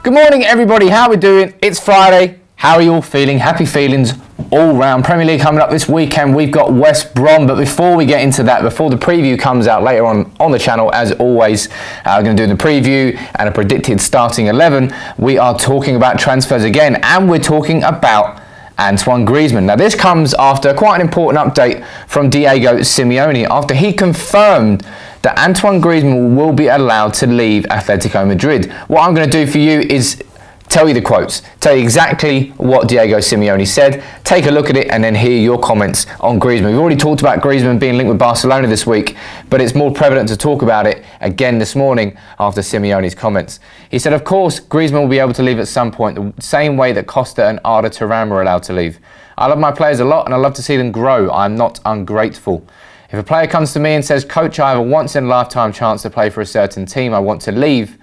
Good morning, everybody. How are we doing? It's Friday. How are you all feeling? Happy feelings all round. Premier League coming up this weekend. We've got West Brom. But before we get into that, before the preview comes out later on the channel, as always, we're going to do the preview and a predicted starting 11. We are talking about transfers again, and we're talking about Antoine Griezmann. Now, this comes after quite an important update from Diego Simeone after he confirmed that Antoine Griezmann will be allowed to leave Atletico Madrid. What I'm going to do for you is tell you the quotes, tell you exactly what Diego Simeone said, take a look at it, and then hear your comments on Griezmann. We've already talked about Griezmann being linked with Barcelona this week, but it's more prevalent to talk about it again this morning after Simeone's comments. He said, of course, Griezmann will be able to leave at some point, the same way that Costa and Arda Turan were allowed to leave. I love my players a lot, and I love to see them grow. I'm not ungrateful. If a player comes to me and says, coach, I have a once-in-a-lifetime chance to play for a certain team, I want to leave.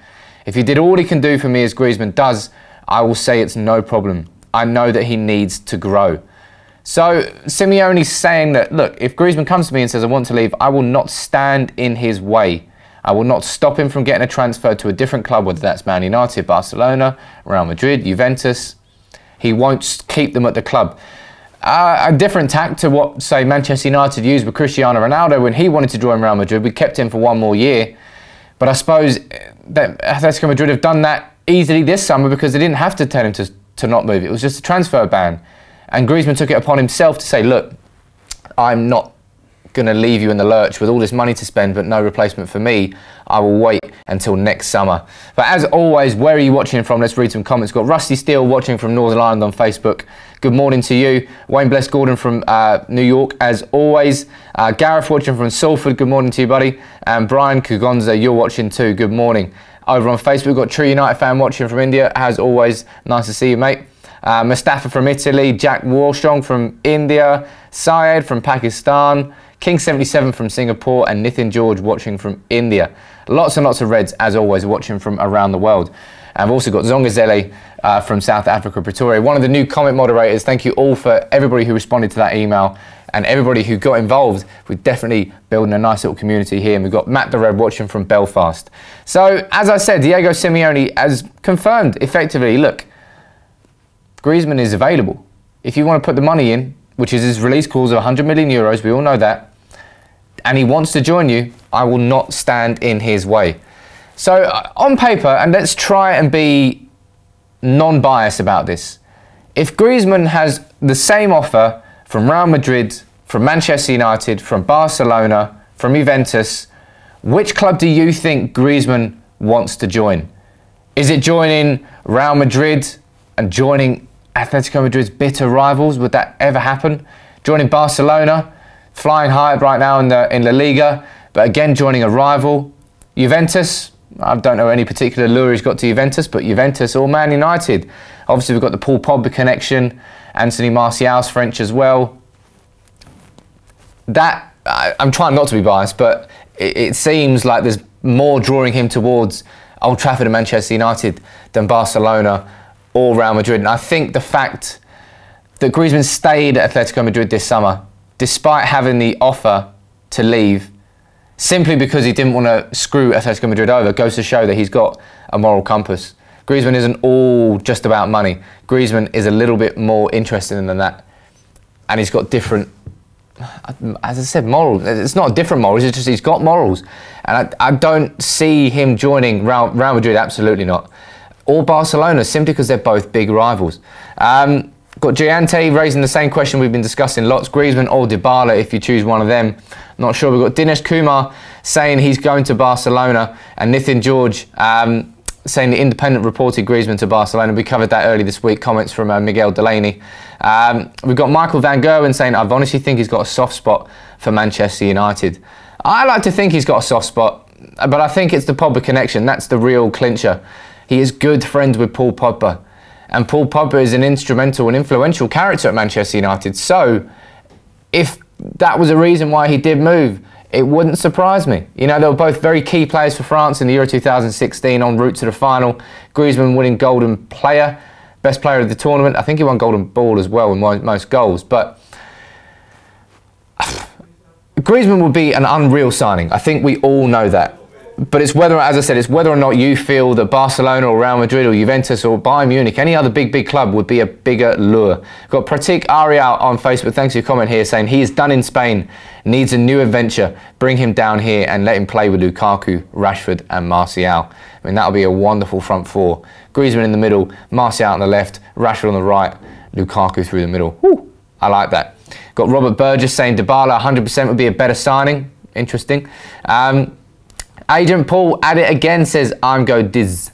If he did all he can do for me as Griezmann does, I will say it's no problem. I know that he needs to grow. So Simeone's saying that, look, if Griezmann comes to me and says, I want to leave, I will not stand in his way. I will not stop him from getting a transfer to a different club, whether that's Man United, Barcelona, Real Madrid, Juventus. He won't keep them at the club. A different tack to what, say, Manchester United used with Cristiano Ronaldo when he wanted to join Real Madrid. We kept him for one more year. But I suppose that Atletico Madrid have done that easily this summer because they didn't have to tell him to not move. It was just a transfer ban. And Griezmann took it upon himself to say, look, I'm not going to leave you in the lurch with all this money to spend but no replacement for me. I will wait until next summer. But as always, where are you watching from? Let's read some comments. We've got Rusty Steele watching from Northern Ireland on Facebook. Good morning to you. Wayne Bless Gordon from New York, as always. Gareth watching from Salford. Good morning to you, buddy. And Brian Kugonza, you're watching too. Good morning. Over on Facebook, we've got True United fan watching from India. As always, nice to see you, mate. Mustafa from Italy. Jack Warstrong from India. Syed from Pakistan. King77 from Singapore, and Nithin George watching from India. Lots and lots of Reds, as always, watching from around the world. And I've also got Zongazele from South Africa, Pretoria. One of the new comment moderators. Thank you all for everybody who responded to that email and everybody who got involved. We're definitely building a nice little community here. And we've got Matt the Red watching from Belfast. So, as I said, Diego Simeone has confirmed effectively, look, Griezmann is available. If you want to put the money in, which is his release clause of 100 million euros, we all know that, and he wants to join you, I will not stand in his way. So on paper, and let's try and be non-biased about this, if Griezmann has the same offer from Real Madrid, from Manchester United, from Barcelona, from Juventus, which club do you think Griezmann wants to join? Is it joining Real Madrid and joining Atletico Madrid's bitter rivals? Would that ever happen? Joining Barcelona, flying high right now in La Liga, but again joining a rival. Juventus, I don't know any particular lure he's got to Juventus, but Juventus or Man United. Obviously we've got the Paul Pogba connection, Anthony Martial's French as well. That, I'm trying not to be biased, but it seems like there's more drawing him towards Old Trafford and Manchester United than Barcelona or Real Madrid. And I think the fact that Griezmann stayed at Atletico Madrid this summer, despite having the offer to leave, simply because he didn't want to screw Atletico Madrid over, goes to show that he's got a moral compass. Griezmann isn't all just about money. Griezmann is a little bit more interested than that. And he's got different, as I said, morals. It's not different morals, it's just he's got morals. And I don't see him joining Real Madrid, absolutely not. Or Barcelona, simply because they're both big rivals. Got Giante raising the same question we've been discussing lots. Griezmann or Dybala if you choose one of them. Not sure. We've got Dinesh Kumar saying he's going to Barcelona, and Nithin George saying the Independent reported Griezmann to Barcelona. We covered that early this week. Comments from Miguel Delaney. We've got Michael Van Gerwen saying, I honestly think he's got a soft spot for Manchester United. I like to think he's got a soft spot, but I think it's the Pogba connection. That's the real clincher. He is good friends with Paul Pogba. And Paul Pogba is an instrumental and influential character at Manchester United. So, if that was a reason why he did move, it wouldn't surprise me. You know, they were both very key players for France in the Euro 2016 en route to the final. Griezmann winning Golden Player, best player of the tournament. I think he won Golden Ball as well with most goals. But Griezmann would be an unreal signing. I think we all know that. But it's whether, as I said, it's whether or not you feel that Barcelona or Real Madrid or Juventus or Bayern Munich, any other big club would be a bigger lure. We've got Pratik Ariel on Facebook. Thanks for your comment here, saying he is done in Spain, needs a new adventure. Bring him down here and let him play with Lukaku, Rashford and Martial. I mean, that'll be a wonderful front four. Griezmann in the middle, Martial on the left, Rashford on the right, Lukaku through the middle. Woo, I like that. Got Robert Burgess saying Dybala 100% would be a better signing. Interesting. Agent Paul at it again, says I'm go Diz.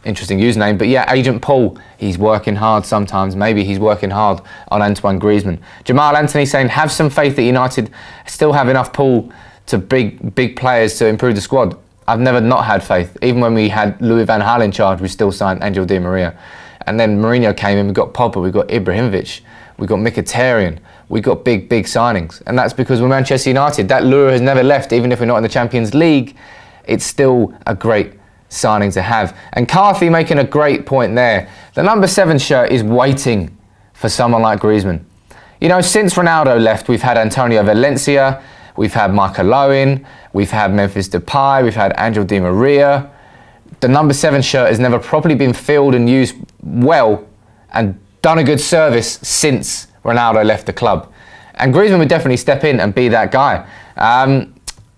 Interesting username, but yeah, Agent Paul, he's working hard sometimes. Maybe he's working hard on Antoine Griezmann. Jamal Anthony saying have some faith that United still have enough pull to big players to improve the squad. I've never not had faith. Even when we had Louis van Gaal in charge, we still signed Angel Di Maria. And then Mourinho came in, we got Pogba, we got Ibrahimovic, we got Mkhitaryan, we got big signings. And that's because we're Manchester United. That lure has never left, even if we're not in the Champions League. It's still a great signing to have. And Carthy making a great point there. The number 7 shirt is waiting for someone like Griezmann. You know, since Ronaldo left, we've had Antonio Valencia, we've had Michael Owen, we've had Memphis Depay, we've had Angel Di Maria. The number 7 shirt has never properly been filled and used well and done a good service since Ronaldo left the club. And Griezmann would definitely step in and be that guy.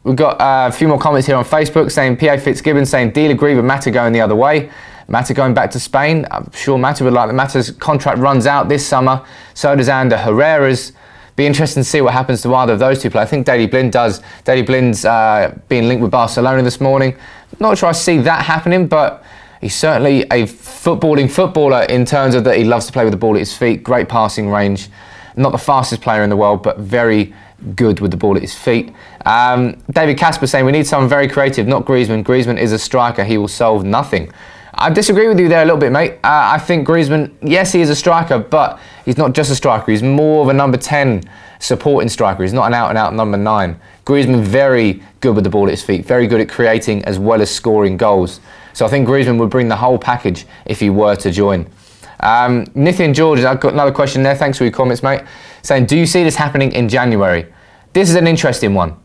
We've got a few more comments here on Facebook saying P.A. Fitzgibbon saying deal agree with Mata going the other way. Mata going back to Spain. I'm sure Mata would like that. Mata's contract runs out this summer. So does Ander Herrera's. Be interesting to see what happens to either of those two players. I think Daley Blind does. Daley Blind's being linked with Barcelona this morning. Not sure I see that happening, but he's certainly a footballing footballer in terms of that he loves to play with the ball at his feet. Great passing range. Not the fastest player in the world, but very good with the ball at his feet. David Casper saying we need someone very creative, not Griezmann. Griezmann is a striker. He will solve nothing. I disagree with you there a little bit, mate. I think Griezmann, yes, he is a striker, but he's not just a striker. He's more of a number 10 supporting striker. He's not an out-and-out number 9. Griezmann very good with the ball at his feet, very good at creating as well as scoring goals. So I think Griezmann would bring the whole package if he were to join. Nithian George, I've got another question there. Thanks for your comments, mate. Saying, do you see this happening in January? This is an interesting one.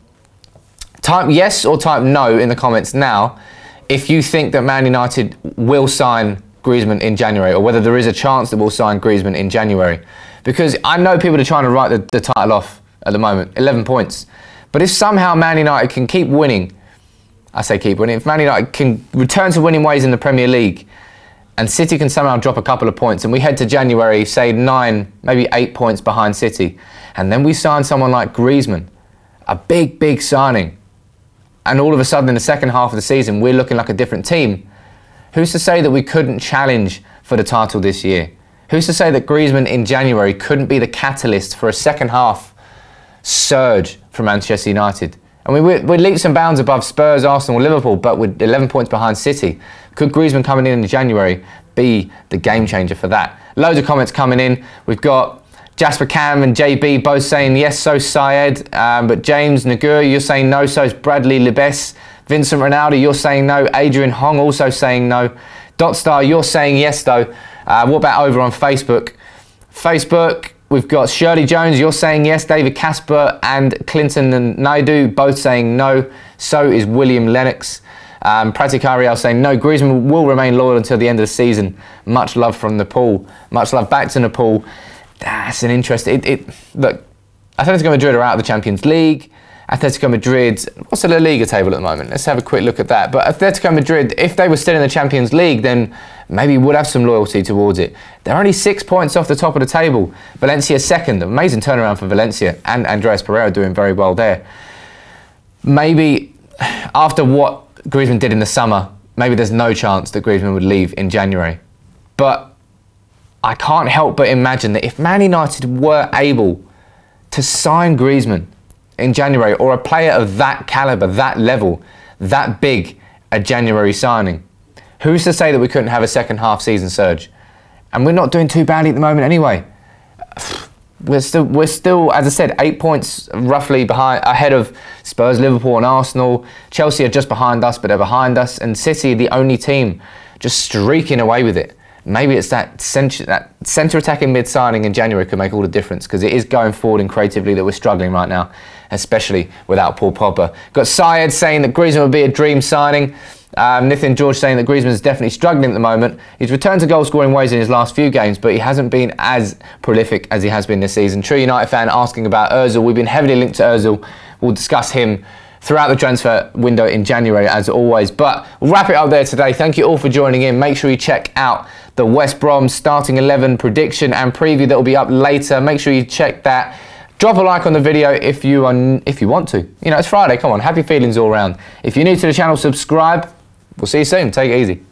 Type yes or type no in the comments now if you think that Man United will sign Griezmann in January, or whether there is a chance that we'll sign Griezmann in January. Because I know people are trying to write the title off at the moment, 11 points. But if somehow Man United can keep winning, I say keep winning, if Man United can return to winning ways in the Premier League, and City can somehow drop a couple of points, and we head to January, say 9, maybe 8 points behind City, and then we sign someone like Griezmann, a big signing, and all of a sudden in the second half of the season we're looking like a different team, who's to say that we couldn't challenge for the title this year? Who's to say that Griezmann in January couldn't be the catalyst for a second half surge for Manchester United? I mean, we're leaps and bounds above Spurs, Arsenal, Liverpool, but with 11 points behind City. Could Griezmann coming in January be the game changer for that? Loads of comments coming in. We've got Jasper Cam and JB both saying yes, so Syed. But James Nagur, you're saying no, so is Bradley Libes. Vincent Ronaldo, you're saying no. Adrian Hong also saying no. Dotstar, you're saying yes, though. What about over on Facebook? Facebook, we've got Shirley Jones, you're saying yes. David Casper and Clinton and Naidu both saying no. So is William Lennox. Pratik Ariel saying no, Griezmann will remain loyal until the end of the season. Much love from Nepal. Much love back to Nepal. That's an interesting... Look, Atletico Madrid are out of the Champions League. Atletico Madrid, what's the La Liga table at the moment? Let's have a quick look at that. But Atletico Madrid, if they were still in the Champions League, then maybe would have some loyalty towards it. They're only 6 points off the top of the table. Valencia second. Amazing turnaround for Valencia, and Andreas Pereira doing very well there. Maybe after what Griezmann did in the summer, maybe there's no chance that Griezmann would leave in January. But I can't help but imagine that if Man United were able to sign Griezmann in January, or a player of that calibre, that level, that big a January signing, who's to say that we couldn't have a second half season surge? And we're not doing too badly at the moment anyway. We're still, as I said, 8 points roughly ahead of Spurs, Liverpool and Arsenal. Chelsea are just behind us, but they're behind us. And City, the only team just streaking away with it. Maybe it's that centre attacking mid signing in January could make all the difference, because it is going forward and creatively that we're struggling right now. especially without Paul Pogba. Got Syed saying that Griezmann would be a dream signing. Nathan George saying that Griezmann is definitely struggling at the moment. He's returned to goal-scoring ways in his last few games, but he hasn't been as prolific as he has been this season. True United fan asking about Ozil. We've been heavily linked to Ozil. We'll discuss him throughout the transfer window in January, as always. But we'll wrap it up there today. Thank you all for joining in. Make sure you check out the West Brom starting 11 prediction and preview that will be up later. Make sure you check that. Drop a like on the video if you want to. You know, it's Friday. Come on, happy feelings all around. If you're new to the channel, subscribe. We'll see you soon. Take it easy.